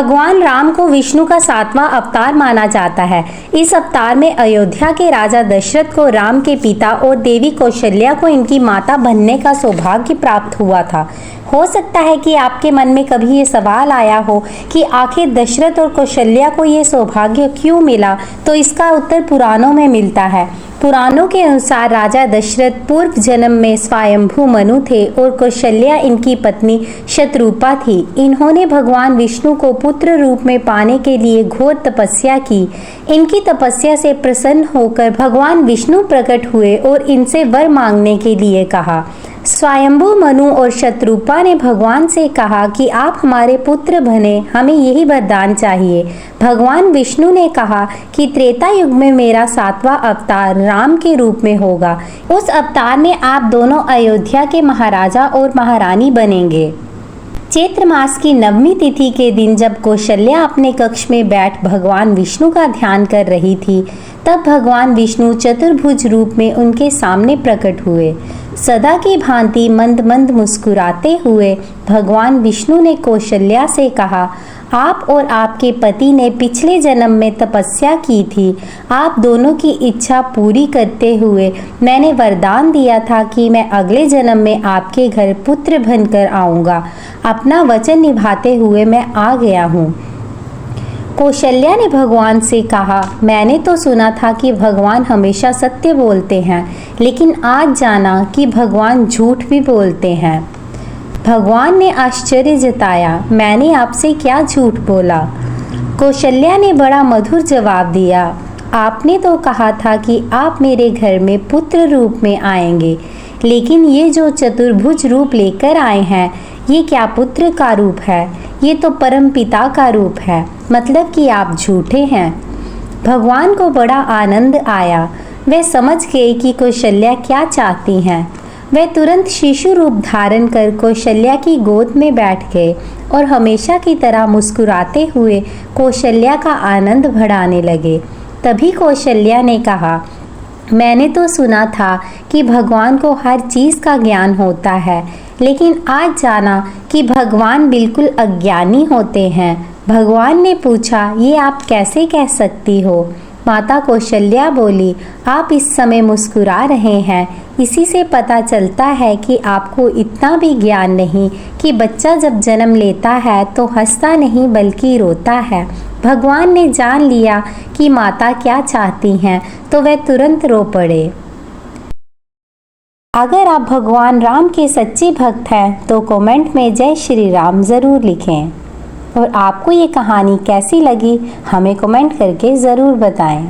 भगवान राम को विष्णु का 7वां अवतार माना जाता है। इस अवतार में अयोध्या के राजा दशरथ को राम के पिता और देवी कौशल्या को इनकी माता बनने का सौभाग्य प्राप्त हुआ था। हो सकता है कि आपके मन में कभी ये सवाल आया हो कि आखिर दशरथ और कौशल्या को ये सौभाग्य क्यों मिला, तो इसका उत्तर पुराणों में मिलता है। पुराणों के अनुसार राजा दशरथ पूर्व जन्म में स्वयंभू मनु थे और कौशल्या इनकी पत्नी शतरूपा थी। इन्होंने भगवान विष्णु को पुत्र रूप में पाने के लिए घोर तपस्या की। इनकी तपस्या से प्रसन्न होकर भगवान विष्णु प्रकट हुए और इनसे वर मांगने के लिए कहा। स्वयंभू मनु और शतरूपा ने भगवान से कहा कि आप हमारे पुत्र बने, हमें यही वरदान चाहिए। भगवान विष्णु ने कहा कि त्रेता युग में मेरा 7वां अवतार राम के रूप में होगा। उस अवतार में आप दोनों अयोध्या के महाराजा और महारानी बनेंगे। चैत्र मास की 9वीं तिथि के दिन जब कौशल्या अपने कक्ष में बैठ भगवान विष्णु का ध्यान कर रही थी, तब भगवान विष्णु चतुर्भुज रूप में उनके सामने प्रकट हुए। सदा की भांति मंद मंद मुस्कुराते हुए भगवान विष्णु ने कौशल्या से कहा, आप और आपके पति ने पिछले जन्म में तपस्या की थी। आप दोनों की इच्छा पूरी करते हुए मैंने वरदान दिया था कि मैं अगले जन्म में आपके घर पुत्र बनकर आऊँगा। अपना वचन निभाते हुए मैं आ गया हूँ। कौशल्या ने भगवान से कहा, मैंने तो सुना था कि भगवान हमेशा सत्य बोलते हैं, लेकिन आज जाना कि भगवान झूठ भी बोलते हैं। भगवान ने आश्चर्य जताया, मैंने आपसे क्या झूठ बोला? कौशल्या ने बड़ा मधुर जवाब दिया, आपने तो कहा था कि आप मेरे घर में पुत्र रूप में आएंगे, लेकिन ये जो चतुर्भुज रूप लेकर आए हैं, ये क्या पुत्र का रूप है? ये तो परम पिता का रूप है, मतलब कि आप झूठे हैं। भगवान को बड़ा आनंद आया। वे समझ गए कि कौशल्या क्या चाहती हैं। वे तुरंत शिशु रूप धारण कर कौशल्या की गोद में बैठ गए और हमेशा की तरह मुस्कुराते हुए कौशल्या का आनंद बढ़ाने लगे। तभी कौशल्या ने कहा, मैंने तो सुना था कि भगवान को हर चीज़ का ज्ञान होता है, लेकिन आज जाना कि भगवान बिल्कुल अज्ञानी होते हैं। भगवान ने पूछा, ये आप कैसे कह सकती हो? माता कौशल्या बोली, आप इस समय मुस्कुरा रहे हैं, इसी से पता चलता है कि आपको इतना भी ज्ञान नहीं कि बच्चा जब जन्म लेता है तो हंसता नहीं बल्कि रोता है। भगवान ने जान लिया कि माता क्या चाहती हैं, तो वह तुरंत रो पड़े। अगर आप भगवान राम के सच्चे भक्त हैं तो कमेंट में जय श्री राम ज़रूर लिखें। और आपको ये कहानी कैसी लगी हमें कमेंट करके ज़रूर बताएं।